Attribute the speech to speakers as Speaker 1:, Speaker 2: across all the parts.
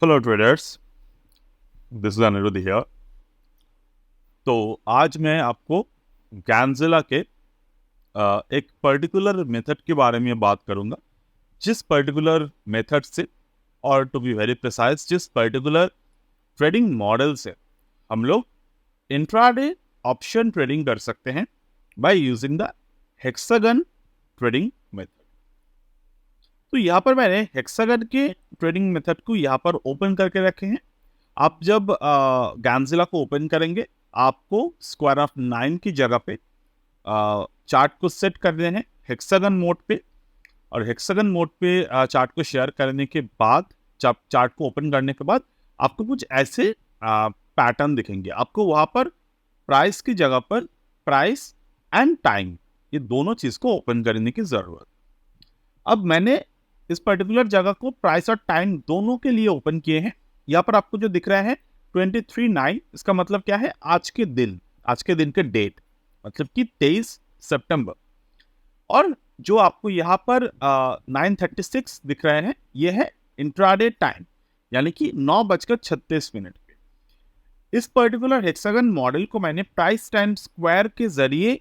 Speaker 1: Hello traders, this is Aniruddha here. तो आज मैं आपको गैंजिला के एक पर्टिकुलर मेथड के बारे में बात करूंगा, जिस पर्टिकुलर मेथड से, और टू बी वेरी प्रिसाइज, जिस पर्टिकुलर ट्रेडिंग मॉडल से हम लोग इंट्राडे ऑप्शन ट्रेडिंग कर सकते हैं by using the hexagon trading method. तो यहाँ पर मैंने हेक्सागन के ट्रेडिंग मेथड को यहाँ पर ओपन करके रखे हैं। आप जब गैंजिला को ओपन करेंगे, आपको स्क्वायर ऑफ 9 की जगह पे चार्ट को सेट कर देना है हेक्सागन मोड पे। और हेक्सागन मोड पे चार्ट को शेयर करने के बाद, चार्ट को ओपन करने के बाद आपको कुछ ऐसे पैटर्न दिखेंगे। आपको वहां पर प्राइस की जगह पर प्राइस एंड टाइम, ये दोनों चीज को ओपन करने की जरूरत। अब मैंने इस पर्टिकुलर जगह को प्राइस और टाइम दोनों के लिए ओपन किए हैं। यहाँ पर आपको जो दिख रहा है 23/9, इसका मतलब क्या है? आज के दिन के डेट, मतलब कि 23 सितंबर। और जो आपको यहाँ पर 9:36 दिख रहे हैं, ये है इंट्राडे टाइम, यानी कि 9:36 पे। इस पर्टिकुलर हेक्सागन मॉडल को मैंने प्राइस टाइम स्क्वायर के जरिए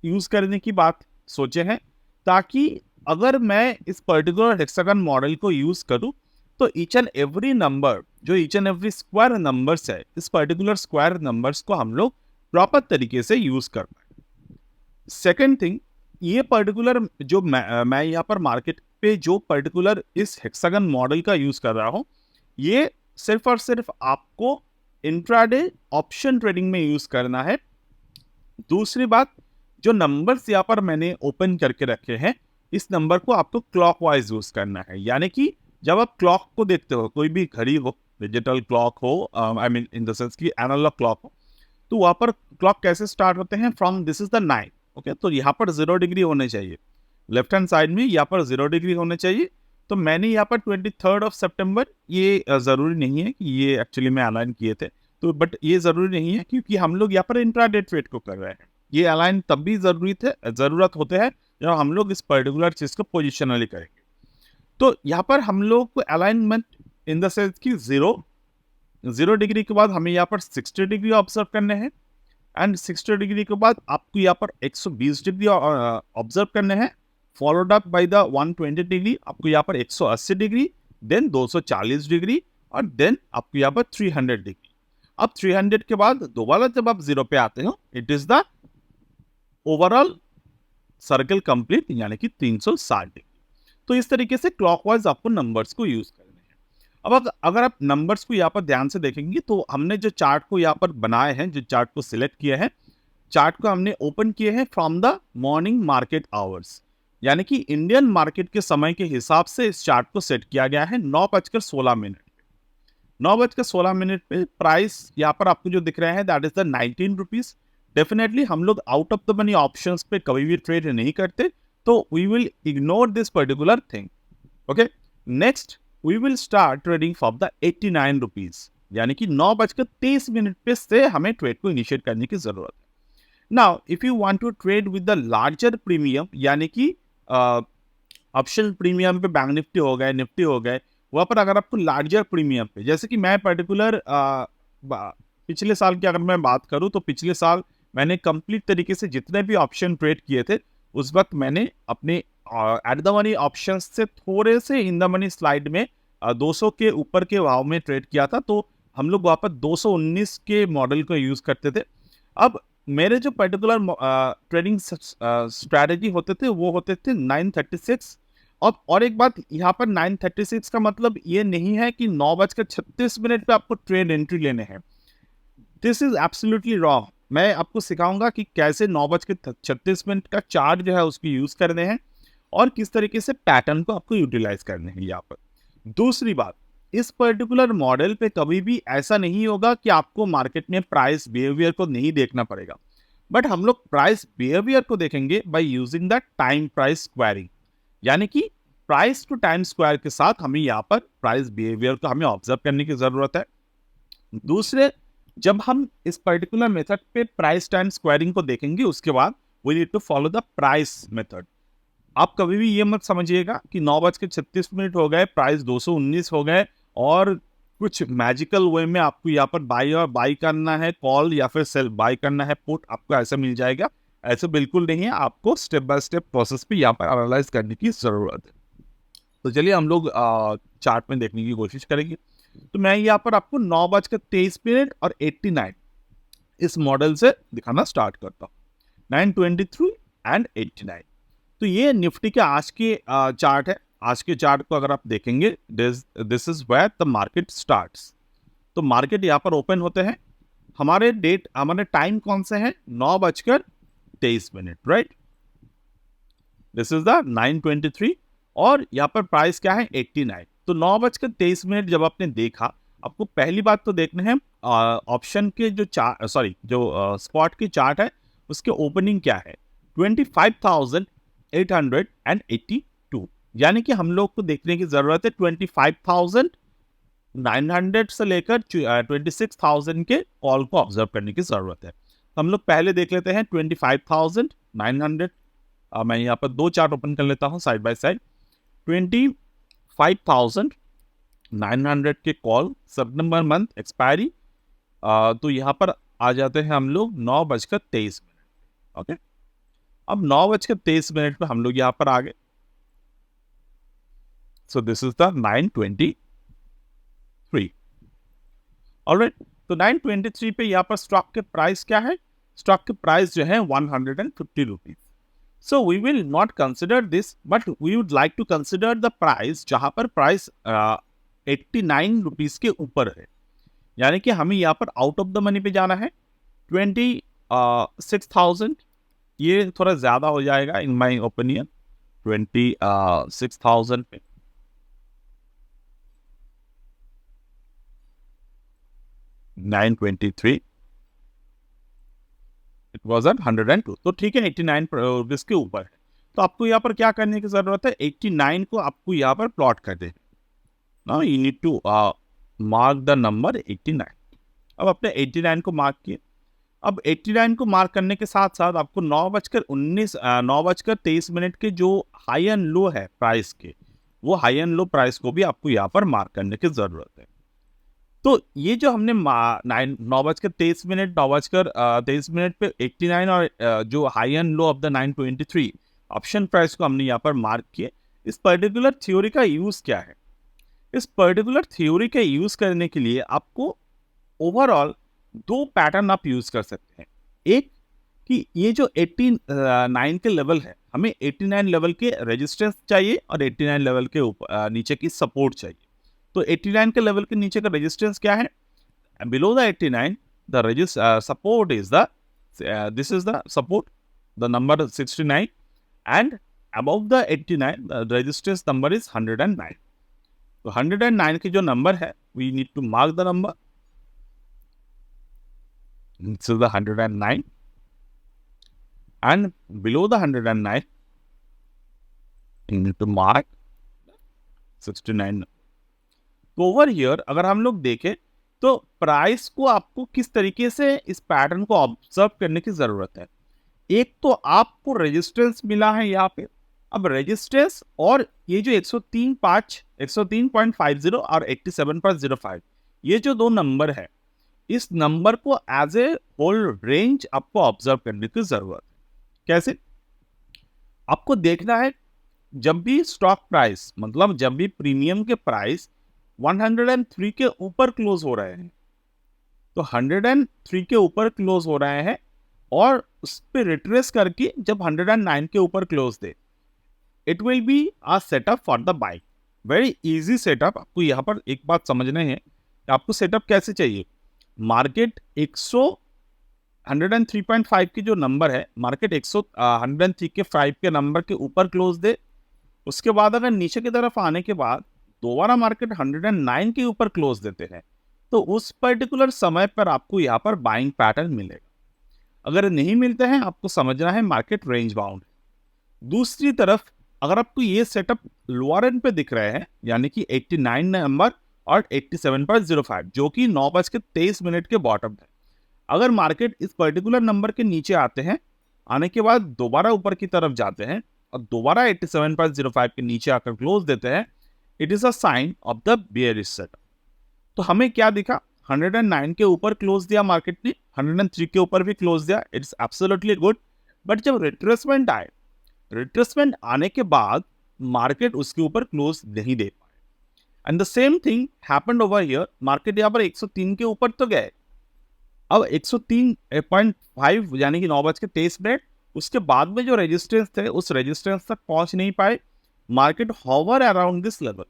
Speaker 1: यूज करने की बात सोचे हैं, ताकि अगर मैं इस पर्टिकुलर हेक्सागन मॉडल को यूज करूं तो ईच एंड एवरी नंबर, जो each and every square numbers है, इस पर्टिकुलर स्क्वायर नंबर्स को हम लोग प्रॉपर तरीके से यूज कर पाए। सेकेंड थिंग, ये पर्टिकुलर जो मैं यहाँ पर मार्केट पे जो पर्टिकुलर इस हेक्सागन मॉडल का यूज कर रहा हूँ, ये सिर्फ और सिर्फ आपको इंट्राडे ऑप्शन ट्रेडिंग में यूज करना है। दूसरी बात, जो नंबर्स यहाँ पर मैंने ओपन करके रखे हैं, इस नंबर को आपको क्लॉकवाइज यूज करना है। यानी कि जब आप क्लॉक को देखते हो, कोई भी घड़ी हो, डिजिटल क्लॉक हो, I mean in the sense की एनालॉग क्लॉक हो, तो वहां पर क्लॉक कैसे स्टार्ट होते हैं? From this is the 9। Okay, तो यहाँ पर 0 डिग्री होने चाहिए, लेफ्ट हैंड साइड में यहाँ पर 0 डिग्री होने चाहिए। तो मैंने यहाँ पर 23 सितंबर, ये जरूरी नहीं है कि ये एक्चुअली में अलाइन किए थे, तो बट ये जरूरी नहीं है क्योंकि हम लोग यहाँ पर इंट्राडे ट्रेड को कर रहे हैं। ये अलाइन तब भी जरूरत होते हैं जब हम लोग इस पर्टिकुलर चीज को पोजिशनली करेंगे। तो यहाँ पर हम लोग को अलाइनमेंट इन द सेंस की 0 डिग्री के बाद हमें यहाँ पर 60 डिग्री ऑब्जर्व करने हैं, एंड 60 डिग्री के बाद आपको यहाँ पर 120 डिग्री ऑब्जर्व करने हैं, followed up by the 120 degree, आपको यहाँ पर 180 डिग्री, देन 240 डिग्री, और देन आपको यहाँ पर 300 डिग्री। अब 300 के बाद दोबारा जब आप 0 पे आते हो, it is the overall circle complete, यानी कि 360 डिग्री। तो इस तरीके से क्लॉकवाइज आपको नंबर्स को यूज करने हैं। अब अगर आप नंबर्स को यहाँ पर ध्यान से देखेंगे, तो हमने जो चार्ट को यहाँ पर बनाए हैं, जो चार्ट को सिलेक्ट किया है, चार्ट को हमने ओपन किए हैं from the morning market hours, यानी कि इंडियन मार्केट के समय के हिसाब से इस चार्ट को सेट किया गया है 9:16। 9:16 पे प्राइस यहाँ पर आपको जो दिख रहा है, that is the 19 rupees. Definitely हम लोग out of the money options पे कभी भी ट्रेड नहीं करते, तो we will ignore this particular thing. Okay, next we will start trading for the 89 rupees, यानी कि 9:23 पे से हमें ट्रेड को इनिशिएट करने की जरूरत है। Now if you want to trade with the larger premium, यानी कि ऑप्शन प्रीमियम पे बैंक निफ्टी हो गए, निफ्टी हो गए, वहां पर अगर आपको लार्जर प्रीमियम पे, जैसे कि मैं पर्टिकुलर पिछले साल की अगर मैं बात करूं, तो पिछले साल मैंने कंप्लीट तरीके से जितने भी ऑप्शन ट्रेड किए थे, उस वक्त मैंने अपने एट द मनी ऑप्शन से थोड़े से इन द मनी स्लाइड में 200 के ऊपर के भाव में ट्रेड किया था। तो हम लोग वहां पर 219 के मॉडल को यूज करते थे। अब मेरे जो पर्टिकुलर ट्रेडिंग स्ट्रैटेजी होते थे, वो होते थे 9:36। और एक बात, यहाँ पर 9:36 का मतलब ये नहीं है कि 9:36 पे आपको ट्रेड एंट्री लेने हैं। This is absolutely wrong. मैं आपको सिखाऊंगा कि कैसे 9:36 का चार्ट जो है उसको यूज करने हैं, और किस तरीके से पैटर्न को आपको यूटिलाइज करने हैं यहाँ पर। दूसरी बात, इस पर्टिकुलर मॉडल पे कभी भी ऐसा नहीं होगा कि आपको मार्केट में प्राइस बिहेवियर को नहीं देखना पड़ेगा, बट हम लोग प्राइस बिहेवियर को देखेंगे by using the time price squaring, यानी कि प्राइस टू टाइम स्क्वायर के साथ हमें यहाँ पर प्राइस बिहेवियर को हमें ऑब्जर्व करने की जरूरत है। दूसरे, जब हम इस पर्टिकुलर मेथड पे प्राइस टाइम स्क्वायरिंग को देखेंगे, उसके बाद we need to follow the price method. आप कभी भी ये मत समझिएगा कि 9:36 हो गए, प्राइस 219 हो गए, और कुछ मैजिकल वे में आपको यहाँ पर बाई करना है कॉल या फिर सेल, बाई करना है पुट, आपको ऐसा मिल जाएगा। ऐसे बिल्कुल नहीं है, आपको स्टेप बाय स्टेप प्रोसेस पे यहाँ पर एनालाइज करने की जरूरत है। तो चलिए हम लोग चार्ट में देखने की कोशिश करेंगे। तो मैं यहाँ पर आपको 9:23 और 89 इस मॉडल से दिखाना स्टार्ट करता हूँ, 9:23 एंड 89। तो ये निफ्टी के आज के चार्ट है। आज के चार्ट को अगर आप देखेंगे, this is where the market starts. तो मार्केट यहाँ पर ओपन होते हैं, हमारे टाइम कौन से हैं, 9:23, राइट। दिस इज द 9:23 और यहाँ पर प्राइस क्या है, 89। तो 9:23 जब आपने देखा, आपको पहली बात तो देखना है ऑप्शन के जो स्पॉट की चार्ट है उसके ओपनिंग क्या है, 25,882। यानी कि हम लोग को देखने की जरूरत है 25,900 से लेकर 26,000 के कॉल को ऑब्जर्व करने की जरूरत है। हम लोग पहले देख लेते हैं 25,900। मैं यहाँ पर दो चार्ट ओपन कर लेता हूँ साइड बाय साइड। 25,900 के कॉल, सितंबर मंथ एक्सपायरी। तो यहाँ पर आ जाते हैं हम लोग 9:23। ओके, अब 9:23 पे हम लोग यहाँ पर आ गए। सो दिस इज द 9:23। ऑलराइट, तो 9:23 पे यहाँ पर स्टॉक के प्राइस क्या है, स्टॉक के प्राइस जो है 150 rupees. So we will not consider this, but we would like to consider the price जहां पर प्राइस 89 रुपीज के ऊपर है। यानी कि हमें यहाँ पर आउट ऑफ द मनी पे जाना है 26,000। ये थोड़ा ज्यादा हो जाएगा इन माय ओपिनियन, 26,000 पे। $923, इट वॉज एट 102। तो ठीक है, 89 रुपीज के ऊपर है। तो आपको यहाँ पर क्या करने की जरूरत है, 89 को आपको यहाँ पर प्लॉट कर दे। Now you need to mark the number 89। अब अपने 89 को मार्क किए। अब 89 को मार्क करने के साथ साथ आपको 9:23 के जो हाई एंड लो है प्राइस के, वो हाई एंड लो प्राइस को भी आपको यहाँ पर मार्क करने की जरूरत है। तो ये जो हमने 9:23, 9:23 पे 89 और जो high and low of the 923 option price को हमने यहाँ पर मार्क किए। इस पर्टिकुलर थ्योरी का यूज क्या है, इस पर्टिकुलर थ्योरी का यूज करने के लिए आपको ओवरऑल दो पैटर्न आप यूज कर सकते हैं। एक कि ये जो 89 के लेवल है, हमें 89 लेवल के रेजिस्टेंस चाहिए और 89 लेवल के ऊपर नीचे की सपोर्ट चाहिए। तो 89 के लेवल के नीचे का रेजिस्टेंस क्या है, below the 89 the support is the this is the support, the number 69, and above the 89 the resistance number is 109। तो 109 के जो नंबर है, we need to mark the number, this is the 109 and below the 109 you need to mark 69। तो over here अगर हम लोग देखें तो प्राइस को आपको किस तरीके से इस पैटर्न को ऑब्जर्व करने की जरूरत है। एक तो आपको रेजिस्टेंस मिला है यहाँ पे, अब रेजिस्टेंस और ये जो 103.50 और 87.05 ये जो दो नंबर है, इस नंबर को एज ए होल रेंज आपको ऑब्जर्व करने की जरूरत है। कैसे, आपको देखना है जब भी स्टॉक प्राइस मतलब जब भी प्रीमियम के प्राइस 103 के ऊपर क्लोज हो रहे हैं, तो 103 के ऊपर क्लोज हो रहे हैं और उस पर रिट्रेस करके जब 109 के ऊपर close they, it will be a setup for the buying. Very easy setup. आपको यहाँ पर एक बात समझना है, आपको सेटअप कैसे चाहिए। मार्केट 103.5 की जो नंबर है, मार्केट 103 के 5 के नंबर के ऊपर क्लोज दे, उसके बाद अगर नीचे की तरफ आने के बाद दोबारा मार्केट 109 के ऊपर क्लोज देते हैं, तो उस पर्टिकुलर समय पर आपको यहाँ पर बाइंग पैटर्न मिलेगा। अगर नहीं मिलते हैं, आपको समझना है मार्केट रेंज बाउंड है। दूसरी तरफ अगर आपको ये सेटअप लोअर एंड पे दिख रहे हैं, यानी कि 89 नंबर और 87.05 जो कि 9:23 के बॉटम है, अगर मार्केट इस पर्टिकुलर नंबर के नीचे आते हैं, आने के बाद दोबारा ऊपर की तरफ जाते हैं और दोबारा 87.05 के नीचे आकर क्लोज देते हैं, it is a sign of the bearish setup. तो हमें क्या दिखा, 109 के ऊपर क्लोज दिया मार्केट ने, 103 के ऊपर भी क्लोज दिया, इट्स एब्सोल्युटली गुड। बट जब रिट्रेसमेंट आए, रिट्रेसमेंट आने के बाद मार्केट उसके ऊपर क्लोज नहीं दे पाए। And the same thing happened over here, market यहाँ पर 103 के ऊपर तो गए, अब 103.5 यानी कि 9:23, उसके बाद में जो रेजिस्टेंस थे उस रेजिस्टेंस तक पहुंच नहीं पाए, market hover around this level.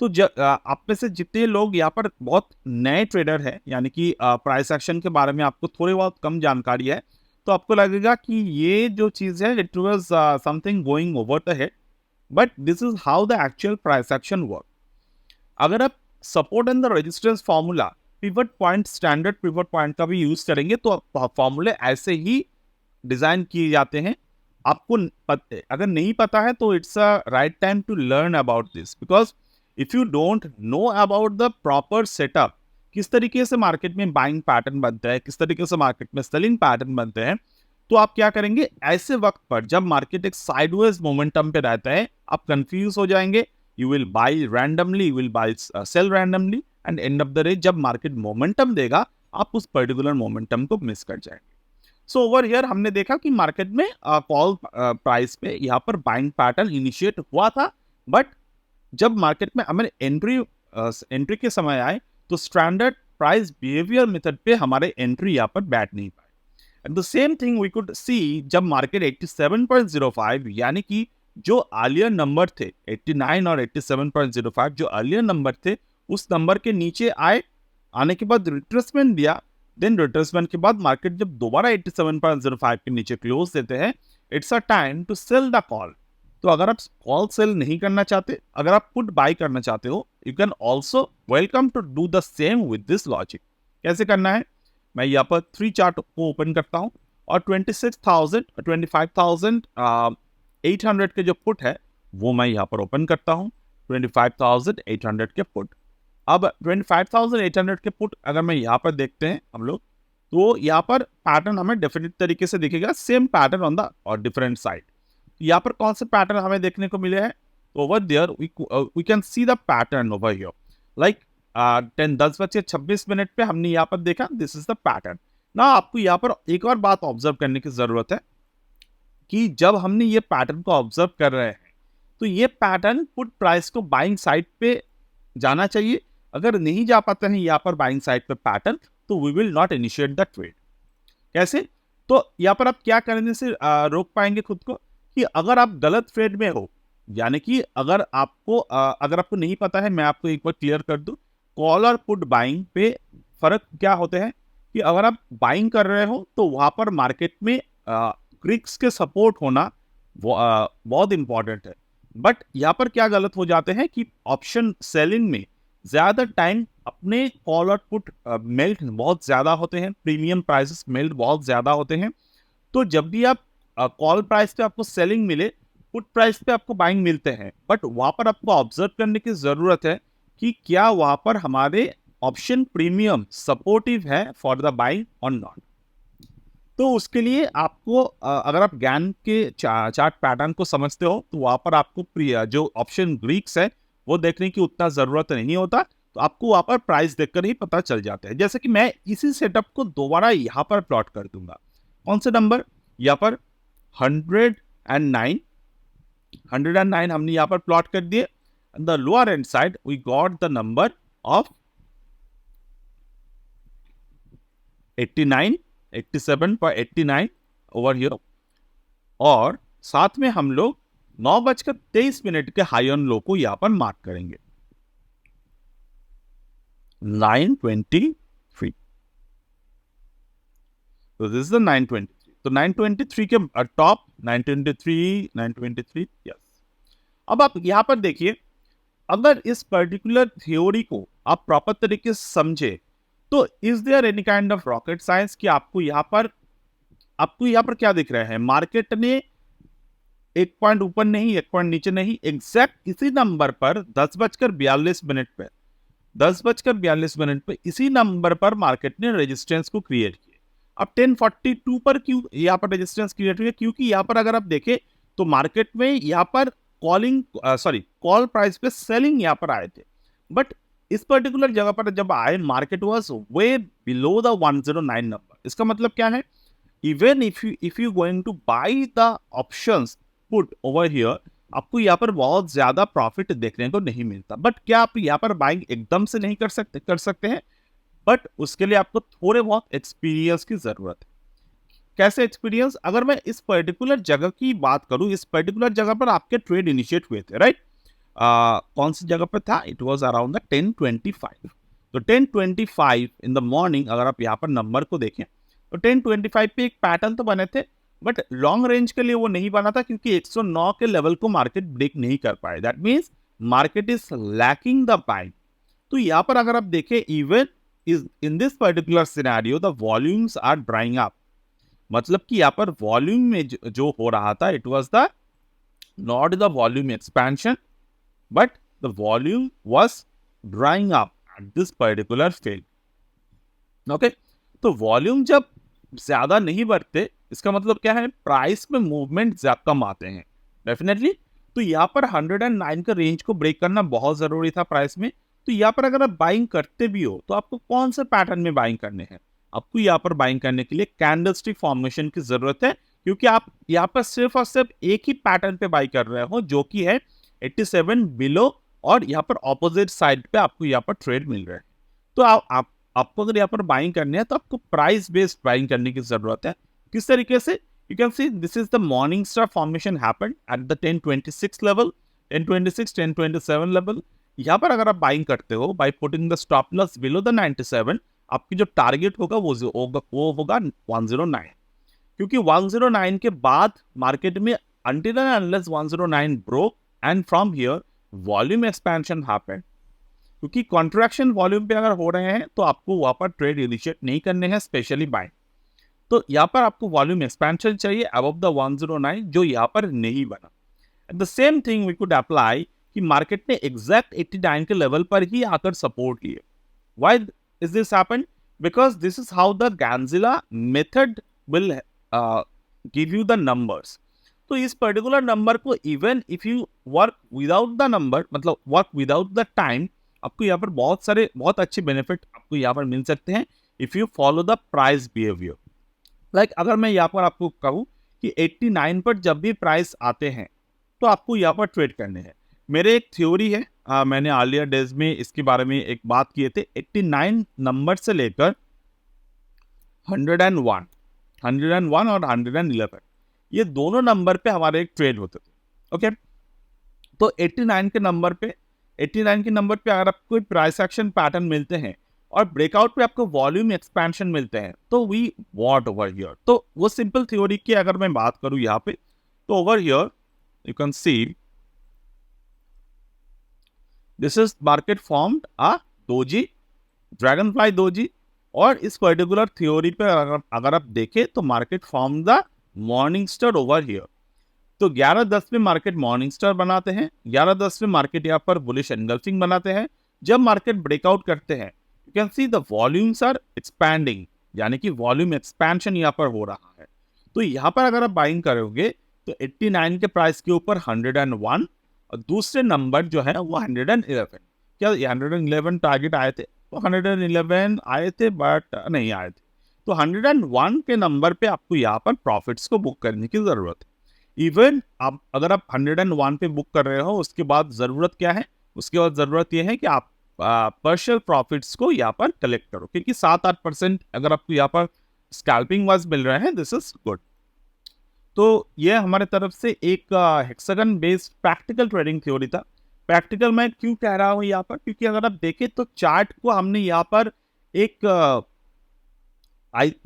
Speaker 1: तो आप में से जितने लोग यहाँ पर बहुत नए ट्रेडर हैं, यानी कि प्राइस एक्शन के बारे में आपको थोड़ी बहुत कम जानकारी है, तो आपको लगेगा कि ये जो चीज़ है it was something going over the head, but this is how the actual price action work. अगर आप support and the resistance formula, pivot point, standard pivot point का भी यूज करेंगे तो फॉर्मूले ऐसे ही डिजाइन किए जाते हैं। आपको अगर नहीं पता है तो it's a right time to learn about this, because if you don't know about the proper setup, किस तरीके से मार्केट में बाइंग पैटर्न बनता है, किस तरीके से मार्केट में सेलिंग पैटर्न बनते हैं, तो आप क्या करेंगे, ऐसे वक्त पर जब मार्केट एक साइडवेज मोमेंटम पे रहता है, आप कंफ्यूज हो जाएंगे, you will buy randomly, you will buy sell randomly, and end of the day जब मार्केट मोमेंटम देगा आप उस पर्टिकुलर मोमेंटम को मिस कर जाएंगे। सो ओवर हियर हमने देखा कि मार्केट में कॉल प्राइस पे यहाँ पर बाइंग पैटर्न इनिशिएट हुआ था, बट जब मार्केट में हमारे एंट्री के समय आए तो स्टैंडर्ड प्राइस बिहेवियर मेथड पे हमारे एंट्री यहाँ पर बैठ नहीं पाए। And the same thing we could see जब मार्केट 87.05 यानी कि जो अर्लियर नंबर थे 89 और 87.05 जो अर्लियर नंबर थे उस नंबर के नीचे आए, आने के बाद रिट्रेसमेंट दिया, देन रिट्रेसमेंट के बाद मार्केट जब दोबारा 87.05 के नीचे क्लोज देते हैं, it's a time to sell the call. तो अगर आप कॉल सेल नहीं करना चाहते, अगर आप पुट बाय करना चाहते हो, you can also welcome to do the same with this logic. कैसे करना है, मैं यहाँ पर 3 चार्ट को ओपन करता हूँ और 26,000 25,800 के जो पुट है वो मैं यहाँ पर ओपन करता हूँ, 25,800 के पुट। अब 25,800 के पुट अगर मैं यहाँ पर देखते हैं हम लोग, तो यहाँ पर पैटर्न हमें डेफिनेट तरीके से दिखेगा, सेम पैटर्न ऑन द और डिफरेंट साइड। यहाँ पर कौन से पैटर्न हमें देखने को मिले हैं, over there we can see the pattern over here, like 10:26 पे हमने यहाँ पर देखा, दिस इज द पैटर्न ना। आपको यहाँ पर एक और बात ऑब्जर्व करने की जरूरत है कि जब हमने ये पैटर्न को ऑब्जर्व कर रहे हैं तो ये पैटर्न पुट प्राइस को बाइंग साइड पे जाना चाहिए। अगर नहीं जा पाते हैं यहाँ पर बाइंग साइड पे पैटर्न, तो we will not initiate the trade. कैसे, तो यहाँ पर आप क्या करने से रोक पाएंगे खुद को, कि अगर आप गलत ट्रेड में हो, यानी कि अगर आपको नहीं पता है, मैं आपको एक बार क्लियर कर दूं, कॉल और पुट बाइंग पे फर्क क्या होते हैं, कि अगर आप बाइंग कर रहे हो तो वहां पर मार्केट में क्रिक्स के सपोर्ट होना बहुत इंपॉर्टेंट है। बट यहाँ पर क्या गलत हो जाते हैं कि ऑप्शन सेलिंग में ज्यादा टाइम अपने कॉल और पुट मेल्ट बहुत ज्यादा होते हैं, प्रीमियम प्राइसेस मेल्ट बहुत ज्यादा होते हैं। तो जब भी आप कॉल प्राइस पे आपको सेलिंग मिले, पुट प्राइस पे आपको बाइंग मिलते हैं, बट वहां पर आपको ऑब्जर्व करने की जरूरत है कि क्या वहां पर हमारे ऑप्शन प्रीमियम सपोर्टिव है फॉर द बाइंग और नॉट। तो उसके लिए आपको अगर आप ज्ञान के चार्ट पैटर्न को समझते हो तो वहां पर आपको जो ऑप्शन ग्रीक्स है वो देखने की उतना जरूरत नहीं होता, तो आपको वहां पर प्राइस देखकर ही पता चल जाता है। जैसे कि मैं इसी सेटअप को दोबारा यहाँ पर प्लॉट कर दूंगा, कौन से नंबर, यहाँ पर 109 हमने यहाँ पर प्लॉट कर दिए, the lower end side we got the number of 89 87.89 over here, और साथ में हम लोग 9:23 के हाई ऑन लो को यहां पर मार्क करेंगे 923। तो दिस इज द 923, तो 923 के टॉप 923 यस। अब आप यहां पर देखिए, अगर इस पर्टिकुलर थ्योरी को आप प्रॉपर तरीके से समझे तो is there any kind of rocket science कि आपको यहाँ पर क्या दिख रहा है, मार्केट ने एक पॉइंट ऊपर नहीं एक पॉइंट नीचे नहीं, एग्जैक्ट इसी नंबर पर 10:42 पे इसी नंबर पर मार्केट ने रेजिस्टेंस को क्रिएट किया। अब 10:42 पर क्यों यहाँ पर रेजिस्टेंस क्रिएट हुआ, क्योंकि यहाँ पर अगर आप देखें तो मार्केट में यहाँ पर कॉल प्राइस पे सेलिंग यहाँ पर आए थे, बट इस पर्टिकुलर जगह पर जब आए, market was way below the 109 number. इसका मतलब क्या है, even if you going two by the options put over here, आपको यहाँ पर बहुत ज्यादा प्रॉफिट देखने को नहीं मिलता। बट क्या आप यहाँ पर बाइंग एकदम से नहीं कर सकते हैं, बट उसके लिए आपको थोड़े बहुत एक्सपीरियंस की जरूरत है। कैसे एक्सपीरियंस? अगर मैं इस पर्टिकुलर जगह की बात करूं, इस पर्टिकुलर जगह पर आपके ट्रेड इनिशिएट हुए थे, राइट? कौन सी जगह पर था? It was around the 1025। तो 1025 इन द मॉर्निंग अगर आप यहाँ पर नंबर को देखें तो 1025 पे एक पैटर्न तो बने थे, बट लॉन्ग रेंज के लिए वो नहीं बना था क्योंकि 109 के लेवल को मार्केट ब्रेक नहीं कर पाए। That means market is lacking the buying. तो यहाँ पर अगर आप देखें, even is in this particular scenario the volumes are drying up. मतलब कि यहाँ पर वॉल्यूम में जो हो रहा था, it was the not the volume expansion, but the volume was drawing up at this particular phase. Okay, तो वॉल्यूम जब ज्यादा नहीं बढ़ते, इसका मतलब क्या है, प्राइस में मूवमेंट ज्यादा कम आते हैं डेफिनेटली। तो यहाँ पर 109 का रेंज को ब्रेक करना बहुत जरूरी था प्राइस में। तो यहाँ पर अगर आप बाइंग करते भी हो तो आपको कौन से पैटर्न में बाइंग करने हैं? आपको यहाँ पर बाइंग करने के लिए कैंडलस्टिक फॉर्मेशन की जरूरत है, क्योंकि आप यहाँ पर सिर्फ और सिर्फ एक ही पैटर्न पे बाई कर रहे हो जो कि है 87 बिलो, और यहाँ पर ऑपोजिट साइड पे आपको यहाँ पर ट्रेड मिल रहा है। तो आपको अगर यहाँ पर बाइंग करनी है तो आपको प्राइस बेस्ड बाइंग करने की जरूरत है। किस तरीके से? You can see this is the morning star formation happened at the 1026 level, 1026 1027 level. यहाँ पर अगर आप बाइंग करते हो by putting the stop loss below the 97, आपकी जो टारगेट होगा वो होगा 109, क्योंकि 109 के बाद मार्केट में until and unless 109 broke and from here volume expansion happened. क्योंकि कॉन्ट्रैक्शन वॉल्यूम पे अगर हो रहे हैं तो आपको वहां पर ट्रेड इनिशिएट नहीं करने हैं, स्पेशली बाइंग। तो यहाँ पर आपको वॉल्यूम एक्सपेंशन चाहिए अबव द 109, जो यहाँ पर नहीं बना। At the same thing we could apply कि मार्केट ने एग्जैक्ट 89 के लेवल पर ही आकर सपोर्ट लिए। Why is this happened? Because this is how the गैंजिला method will give you the numbers. तो इस पर्टिकुलर नंबर को even if you work without the number, मतलब वर्क विदाउट द टाइम, आपको यहाँ पर बहुत अच्छे बेनिफिट आपको यहाँ पर मिल सकते हैं if you follow the price behaviour. Like अगर मैं यहाँ पर आपको कहूँ कि 89 पर जब भी प्राइस आते हैं तो आपको यहाँ पर ट्रेड करने हैं। मेरे एक थ्योरी है, मैंने अर्लियर डेज में इसके बारे में एक बात किए थे। 89 नंबर से लेकर 101 और 111, ये दोनों नंबर पे हमारे एक ट्रेड होते थे। ओके, तो 89 के नंबर पे अगर आपको कोई प्राइस एक्शन पैटर्न मिलते हैं और ब्रेकआउट पे आपको वॉल्यूम एक्सपेंशन मिलते हैं तो वी वॉट ओवर हियर। तो वो सिंपल थ्योरी की अगर मैं बात करूं यहाँ पे, तो over here you can see this is market formed a doji, dragon fly doji. और इस पर्टिकुलर थ्योरी पे अगर आप देखें तो market form the morning star over here. तो 11:10 में मार्केट मॉर्निंग स्टार बनाते हैं, 11:10 में मार्केट यहाँ पर बुलिश एनगल्फिंग बनाते हैं। जब मार्केट ब्रेकआउट करते हैं, you can see the volumes are expanding, यानी कि वॉल्यूम एक्सपेंशन यहाँ पर हो रहा है। तो यहाँ पर अगर आप बाइंग करोगे तो 89 के प्राइस के ऊपर 101 और दूसरे नंबर जो है वो 111। क्या 111 टारगेट आए थे? तो 111 आए थे बट नहीं आए थे। तो 101 के नंबर पे आपको यहाँ पर प्रॉफिट्स को बुक करने की जरूरत है। इवन आप अगर आप 101 पे बुक कर रहे हो, उसके बाद जरूरत क्या है? उसके बाद जरूरत यह है कि आप पार्शियल प्रॉफिट्स को यहाँ पर कलेक्ट करो, क्योंकि 7-8% अगर आपको यहाँ पर स्कैल्पिंग वाइज मिल रहे हैं, दिस इज गुड। तो ये हमारे तरफ से एक hexagon based practical trading theory था। प्रैक्टिकल मैं क्यों कह रहा हूँ यहाँ पर? क्योंकि अगर आप देखें तो चार्ट को हमने यहाँ पर एक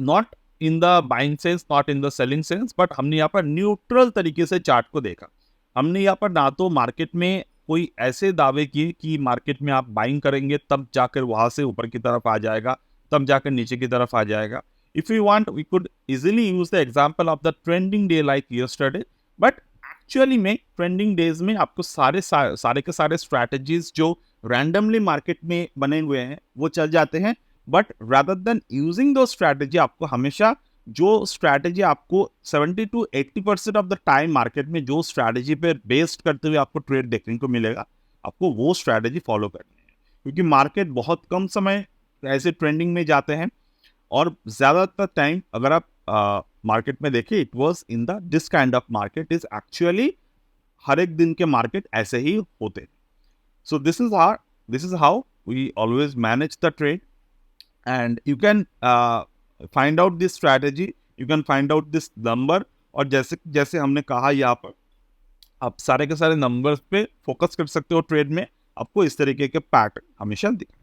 Speaker 1: not in the buying sense, not in the selling sense, but हमने यहाँ पर न्यूट्रल तरीके से चार्ट को देखा। हमने यहाँ पर ना तो मार्केट में कोई ऐसे दावे किए कि मार्केट में आप बाइंग करेंगे तब जाकर वहां से ऊपर की तरफ आ जाएगा, तब जाकर नीचे की तरफ आ जाएगा। If you want we could easily use the example of the trending day like yesterday, but actually में ट्रेंडिंग डेज में आपको सारे के सारे स्ट्रैटेजीज जो रैंडमली मार्केट में बने हुए हैं वो चल जाते हैं। बट रादर देन यूजिंग दो स्ट्रैटेजी, आपको हमेशा जो स्ट्रैटेजी आपको 70 to 80% of the time market में जो स्ट्रैटेजी पे बेस्ड करते हुए आपको ट्रेड देखने को मिलेगा, आपको वो स्ट्रैटेजी फॉलो करनी है। क्योंकि मार्केट बहुत कम समय ऐसे ट्रेंडिंग में जाते हैं और ज़्यादातर टाइम अगर आप मार्केट में देखें, it was in the this kind of market is actually हर एक दिन के मार्केट ऐसे ही होते हैं. So this is how we always manage the trade and you can find out this strategy, you can find out this number. और जैसे जैसे हमने कहा यहाँ पर आप सारे के सारे नंबर्स पे फोकस कर सकते हो ट्रेड में, आपको इस तरीके के पैटर्न हमेशा दिखाई.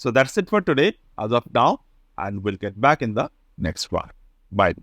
Speaker 1: So that's it for today as of now, and we'll get back in the next one. Bye.